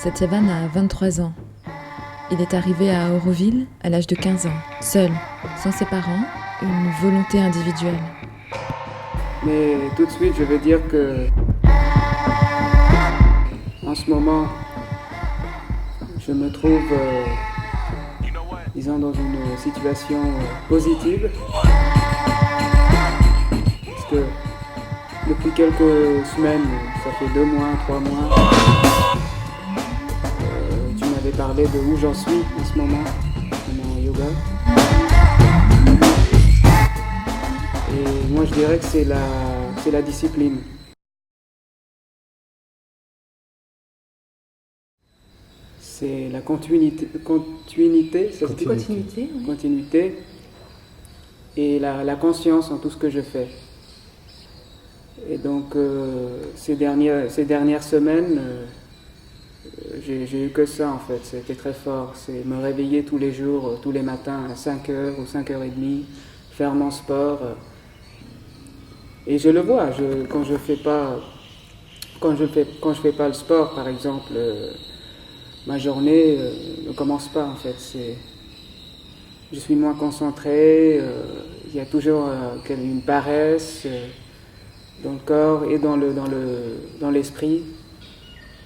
Satyavan a 23 ans. Il est arrivé à Auroville à l'âge de 15 ans, seul, sans ses parents, une volonté individuelle. Mais tout de suite, je veux dire que en ce moment, je me trouve, disons, dans une situation positive. Parce que depuis quelques semaines, ça fait 2 mois, 3 mois, tu m'avais parlé de où j'en suis en ce moment, dans mon yoga. Et moi, je dirais que c'est la discipline. C'est la continuité, ça se dit Continuité, oui. continuité et la conscience en tout ce que je fais. Et donc, ces dernières semaines, j'ai eu que ça en fait, c'était très fort. C'est me réveiller tous les jours, tous les matins à 5h ou 5h30, faire mon sport. Et je le vois, quand je fais pas le sport, par exemple, ma journée ne commence pas en fait. Je suis moins concentré, il y a toujours une paresse dans le corps et dans l'esprit.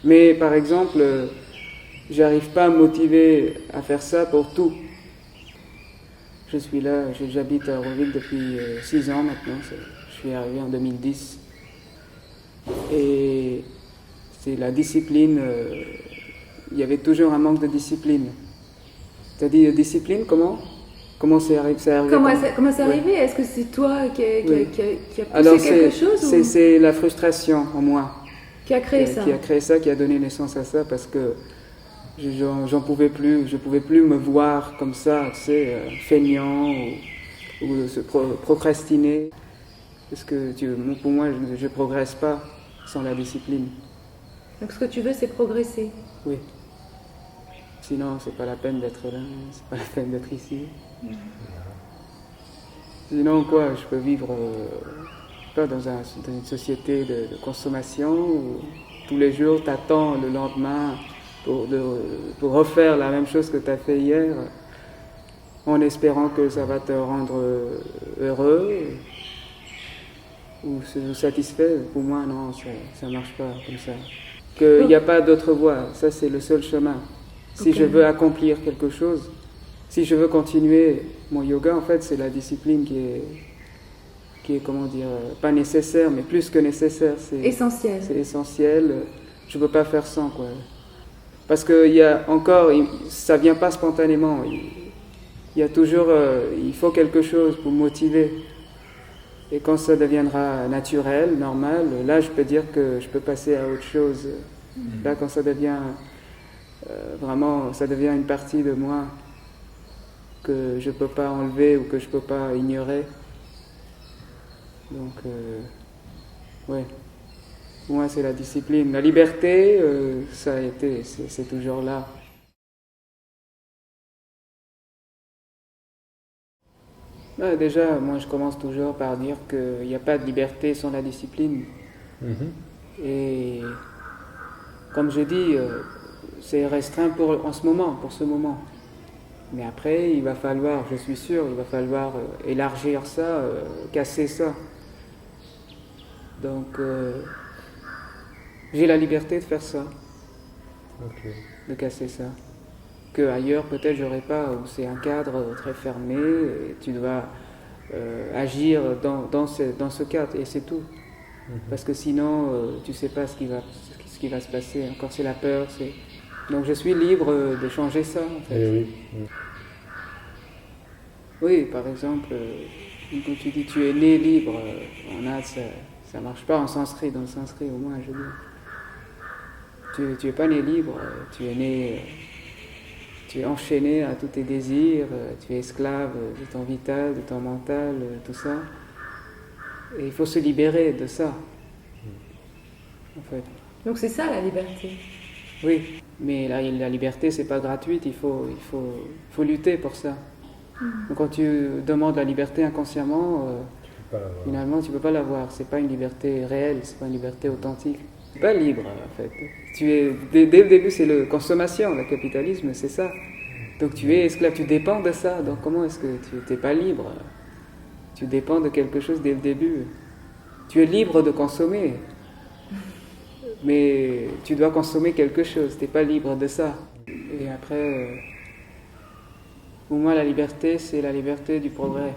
Mais par exemple, j'arrive pas à me motiver à faire ça pour tout. Je suis là, j'habite à Auroville depuis 6 ans maintenant, je suis arrivé en 2010. Et c'est la discipline, il y avait toujours un manque de discipline. Tu as dit discipline, comment c'est arrivé? Comment c'est arrivé? Est-ce que c'est toi qui a poussé quelque chose C'est la frustration en moi qui a créé ça? Qui a créé ça, qui a donné naissance à ça, parce que j'en pouvais plus, je pouvais plus me voir comme ça, tu sais, feignant ou procrastiner. Parce que pour moi, je ne progresse pas sans la discipline. Donc ce que tu veux, c'est progresser. Oui. Sinon, c'est pas la peine d'être là, c'est pas la peine d'être ici. Sinon, quoi, je peux vivre pas dans une société de consommation où tous les jours, tu attends le lendemain pour refaire la même chose que tu as fait hier, en espérant que ça va te rendre heureux ou satisfait. Pour moi, non, ça ne marche pas comme ça. Qu'il n'y a pas d'autre voie, ça c'est le seul chemin. Si je veux accomplir quelque chose, si je veux continuer mon yoga, en fait, c'est la discipline qui est, comment dire, pas nécessaire, mais plus que nécessaire. C'est essentiel. C'est essentiel. Je ne peux pas faire sans, quoi. Parce que ça ne vient pas spontanément. Il y a toujours, il faut quelque chose pour motiver. Et quand ça deviendra naturel, normal, là, je peux dire que je peux passer à autre chose. Là, quand ça devient vraiment, ça devient une partie de moi que je ne peux pas enlever ou que je ne peux pas ignorer. Donc, ouais. Pour moi, c'est la discipline. La liberté, ça a été, c'est toujours là. Déjà, moi, je commence toujours par dire qu'il n'y a pas de liberté sans la discipline. Et comme je dis, c'est restreint pour ce moment. Mais après, il va falloir, je suis sûr, il va falloir élargir ça, casser ça. Donc, j'ai la liberté de faire ça, de casser ça. Que ailleurs, peut-être, j'aurais pas, où c'est un cadre très fermé, et tu dois agir dans ce cadre, et c'est tout. Parce que sinon, tu sais pas ce qui va se passer. Encore, c'est la peur. Donc, je suis libre de changer ça, en fait. Oui, par exemple, quand tu dis tu es né libre, ça marche pas en sanskrit. Dans le sanskrit, au moins, je dis. Tu es pas né libre, tu es né. Tu es enchaîné à tous tes désirs, tu es esclave de ton vital, de ton mental, tout ça. Et il faut se libérer de ça, en fait. Donc c'est ça la liberté. Oui, mais la liberté, c'est pas gratuite, il faut lutter pour ça. Donc quand tu demandes la liberté inconsciemment, finalement, tu peux pas l'avoir. C'est pas une liberté réelle, c'est pas une liberté authentique. Tu n'es pas libre, en fait. Dès le début, c'est la consommation, le capitalisme, c'est ça. Donc tu es esclave, tu dépends de ça. Donc comment est-ce que tu n'es pas libre? Tu dépends de quelque chose dès le début. Tu es libre de consommer, mais tu dois consommer quelque chose, tu n'es pas libre de ça. Et après, pour moi, la liberté, c'est la liberté du progrès.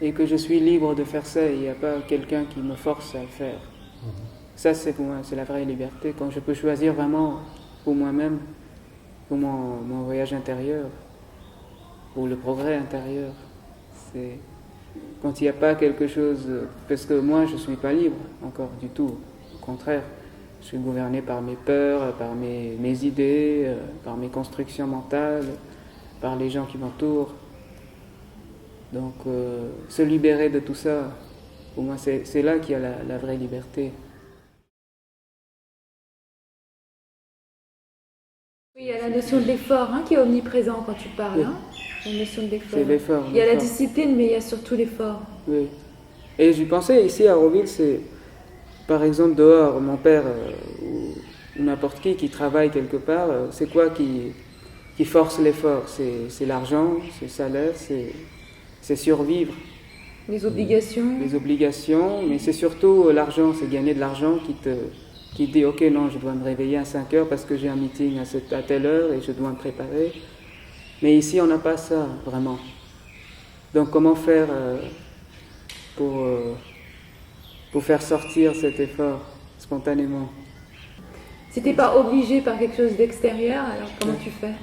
Et que je suis libre de faire ça, il n'y a pas quelqu'un qui me force à le faire. Ça, c'est pour moi, c'est la vraie liberté, quand je peux choisir vraiment pour moi-même, pour mon voyage intérieur, pour le progrès intérieur. C'est quand il n'y a pas quelque chose, parce que moi, je ne suis pas libre encore du tout, au contraire. Je suis gouverné par mes peurs, par mes idées, par mes constructions mentales, par les gens qui m'entourent. Donc, se libérer de tout ça, pour moi, c'est là qu'il y a la vraie liberté. Oui, il y a la notion de l'effort qui est omniprésent quand tu parles. La notion de l'effort. C'est l'effort. Il y a la discipline, mais il y a surtout l'effort. Oui. Et j'y pensais ici à Auroville, c'est par exemple dehors, mon père ou n'importe qui travaille quelque part, c'est quoi qui force l'effort? C'est l'argent, c'est le salaire, c'est survivre. Les obligations. Les obligations, mais c'est surtout l'argent, c'est gagner de l'argent qui dit ok, non, je dois me réveiller à 5 heures parce que j'ai un meeting à telle heure et je dois me préparer. Mais ici, on n'a pas ça, vraiment. Donc comment faire pour faire sortir cet effort spontanément? Si tu n'es pas obligé par quelque chose d'extérieur, alors comment tu fais?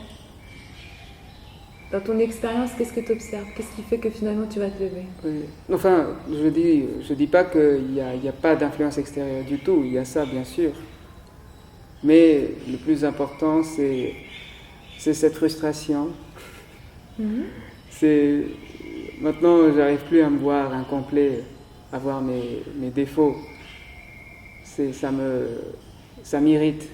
Dans ton expérience, qu'est-ce que tu observes? Qu'est-ce qui fait que finalement tu vas te lever? Oui. Enfin, je dis pas qu'il n'y a pas d'influence extérieure du tout, il y a ça bien sûr. Mais le plus important, c'est cette frustration. Maintenant, j'arrive plus à me voir incomplet, à voir mes défauts. Ça m'irrite.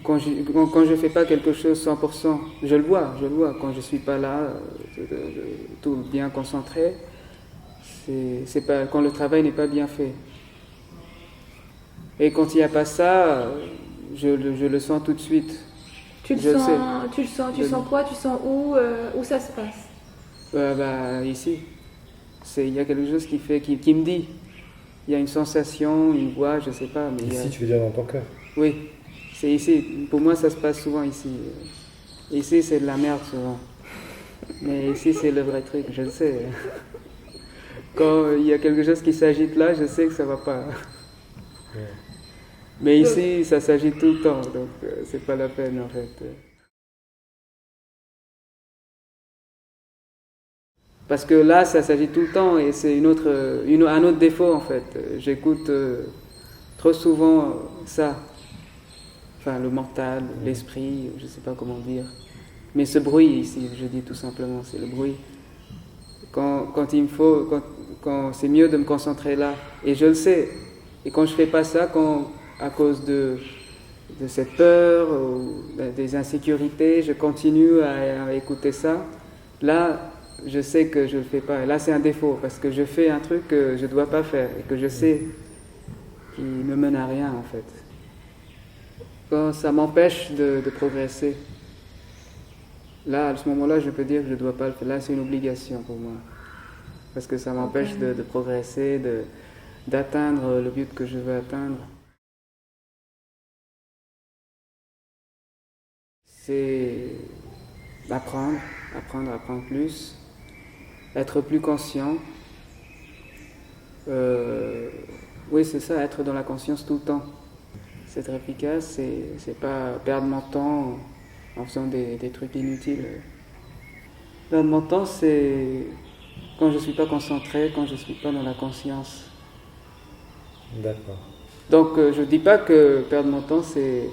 Quand je fais pas quelque chose 100%, je le vois. Quand je suis pas là, tout bien concentré, c'est pas quand le travail n'est pas bien fait. Et quand il n'y a pas ça, je le sens tout de suite. Tu sens quoi? Tu sens où ça se passe? Ici. Il y a quelque chose qui me dit. Il y a une sensation, une voix, je sais pas. Mais ici, tu veux dire dans ton cœur? Oui, c'est ici. Pour moi, ça se passe souvent ici. Ici, c'est de la merde souvent. Mais ici, c'est le vrai truc, je le sais. Quand il y a quelque chose qui s'agite là, je sais que ça va pas. Ouais. Mais ici, ça s'agite tout le temps, donc c'est pas la peine en fait. Parce que là, ça s'agit tout le temps et c'est un autre défaut en fait. J'écoute trop souvent ça. Enfin, le mental, l'esprit, je sais pas comment dire. Mais ce bruit ici, je dis tout simplement, c'est le bruit. Quand c'est mieux de me concentrer là. Et je le sais. Et quand je fais pas ça, à cause de cette peur ou des insécurités, je continue à écouter ça. Là, je sais que je le fais pas. Et là, c'est un défaut parce que je fais un truc que je dois pas faire et que je sais qui ne mène à rien en fait. Quand ça m'empêche de progresser, là, à ce moment-là, je peux dire que je dois pas le faire. Là, c'est une obligation pour moi parce que ça m'empêche de progresser, d'atteindre le but que je veux atteindre. C'est apprendre plus, être plus conscient. Oui, c'est ça, être dans la conscience tout le temps. C'est être efficace, c'est pas perdre mon temps en faisant des trucs inutiles. Perdre mon temps, c'est quand je suis pas concentré, quand je suis pas dans la conscience. D'accord. Donc je dis pas que perdre mon temps c'est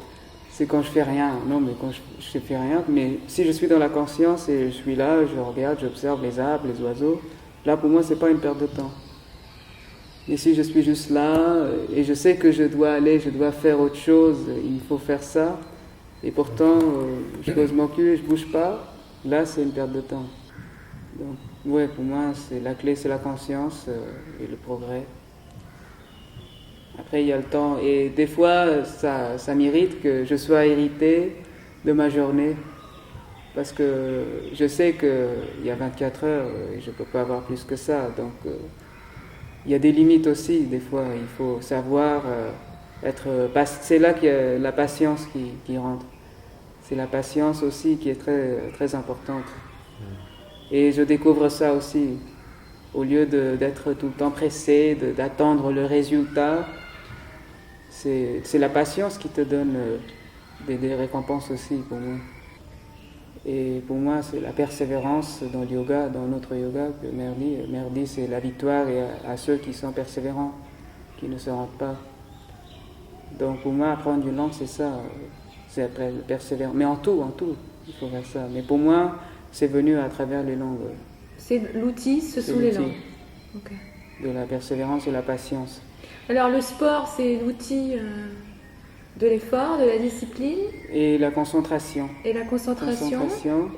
quand je fais rien. Non, mais quand je fais rien. Mais si je suis dans la conscience et je suis là, je regarde, j'observe les arbres, les oiseaux, là pour moi c'est pas une perte de temps. Et si je suis juste là et je sais que je dois faire autre chose, il faut faire ça, et pourtant je pose mon cul et je bouge pas, là c'est une perte de temps. Donc ouais, pour moi la clé c'est la conscience et le progrès. Après, il y a le temps. Et des fois, ça m'irrite que je sois irrité de ma journée. Parce que je sais qu'il y a 24 heures et je ne peux pas avoir plus que ça. Donc, il y a des limites aussi. Des fois, il faut savoir être... C'est là qu'il y a la patience qui rentre. C'est la patience aussi qui est très, très importante. Et je découvre ça aussi. Au lieu d'être tout le temps pressé, d'attendre le résultat, c'est la patience qui te donne des récompenses aussi pour moi. Et pour moi, c'est la persévérance dans le yoga, dans notre yoga, que Merdi, c'est la victoire et à ceux qui sont persévérants, qui ne se rendent pas. Donc pour moi, apprendre une langue, c'est ça, c'est après persévérance. Mais en tout, il faut faire ça. Mais pour moi, c'est venu à travers les langues. C'est l'outil, ce sont les langues. Okay. De la persévérance et la patience. Alors le sport, c'est l'outil de l'effort, de la discipline. Et la concentration. Et la concentration.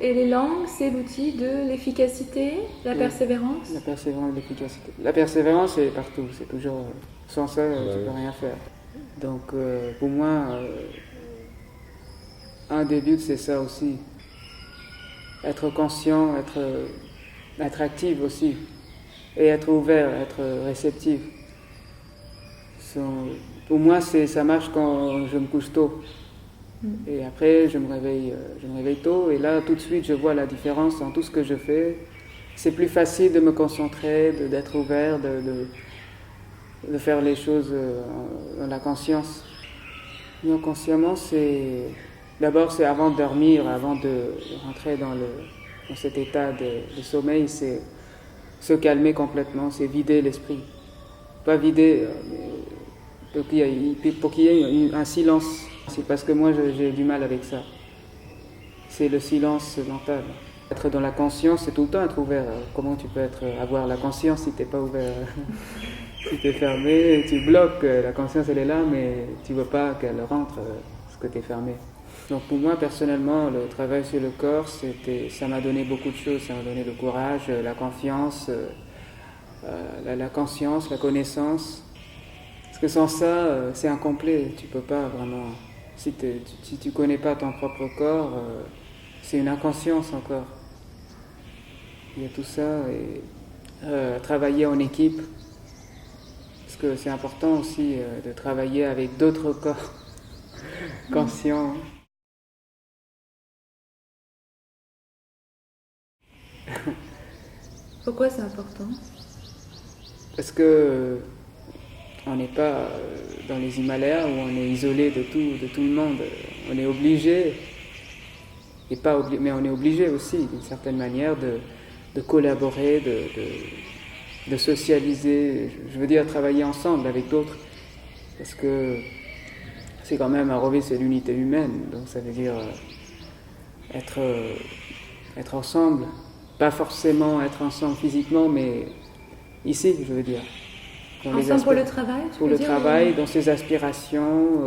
Et les langues, c'est l'outil de l'efficacité, la persévérance. La persévérance et l'efficacité. La persévérance, c'est partout. C'est toujours... Sans ça, tu ne peux rien faire. Donc pour moi, un des buts, c'est ça aussi. Être conscient, être actif aussi. Et être ouvert, être réceptif. Pour moi, ça marche quand je me couche tôt. Et après, je me réveille tôt. Et là, tout de suite, je vois la différence dans tout ce que je fais. C'est plus facile de me concentrer, d'être ouvert, de faire les choses dans la conscience. Non, consciemment, d'abord, c'est avant de dormir, avant de rentrer dans cet état de sommeil, c'est se calmer complètement, c'est vider l'esprit. Pas vider, pour qu'il y ait un silence. C'est parce que moi, j'ai du mal avec ça. C'est le silence mental. Être dans la conscience, c'est tout le temps être ouvert. Comment tu peux avoir la conscience si tu n'es pas ouvert? Si tu es fermé, tu bloques, la conscience elle est là, mais tu ne veux pas qu'elle rentre, parce que tu es fermé. Donc pour moi, personnellement, le travail sur le corps, ça m'a donné beaucoup de choses. Ça m'a donné le courage, la confiance, la conscience, la connaissance. Parce que sans ça, c'est incomplet. Tu peux pas vraiment... Si tu ne connais pas ton propre corps, c'est une inconscience encore. Il y a tout ça. Et travailler en équipe. Parce que c'est important aussi de travailler avec d'autres corps conscients. Pourquoi c'est important? Parce que on n'est pas dans les Himalayas où on est isolé de tout le monde. On est obligé, mais on est obligé aussi d'une certaine manière de collaborer, de socialiser, je veux dire travailler ensemble avec d'autres. Parce que c'est quand même, Auroville, c'est l'unité humaine, donc ça veut dire être ensemble. Pas forcément être ensemble physiquement, mais ici, je veux dire. Ensemble pour le travail, pour le travail, dans ses aspirations,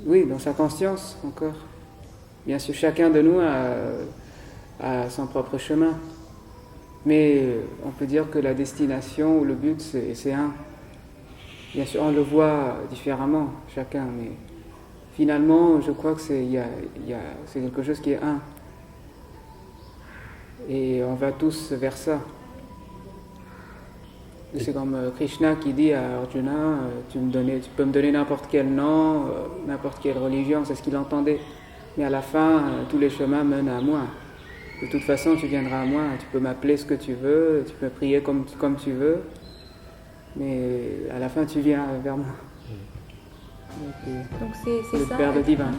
oui, dans sa conscience encore. Bien sûr, chacun de nous a son propre chemin. Mais on peut dire que la destination ou le but, c'est un. Bien sûr, on le voit différemment, chacun, mais finalement, je crois que c'est quelque chose qui est un. Et on va tous vers ça. C'est comme Krishna qui dit à Arjuna, tu peux me donner n'importe quel nom, n'importe quelle religion, c'est ce qu'il entendait. Mais à la fin, tous les chemins mènent à moi. De toute façon, tu viendras à moi, tu peux m'appeler ce que tu veux, tu peux prier comme tu veux, mais à la fin, tu viens vers moi. Donc c'est le ça. Père de divin.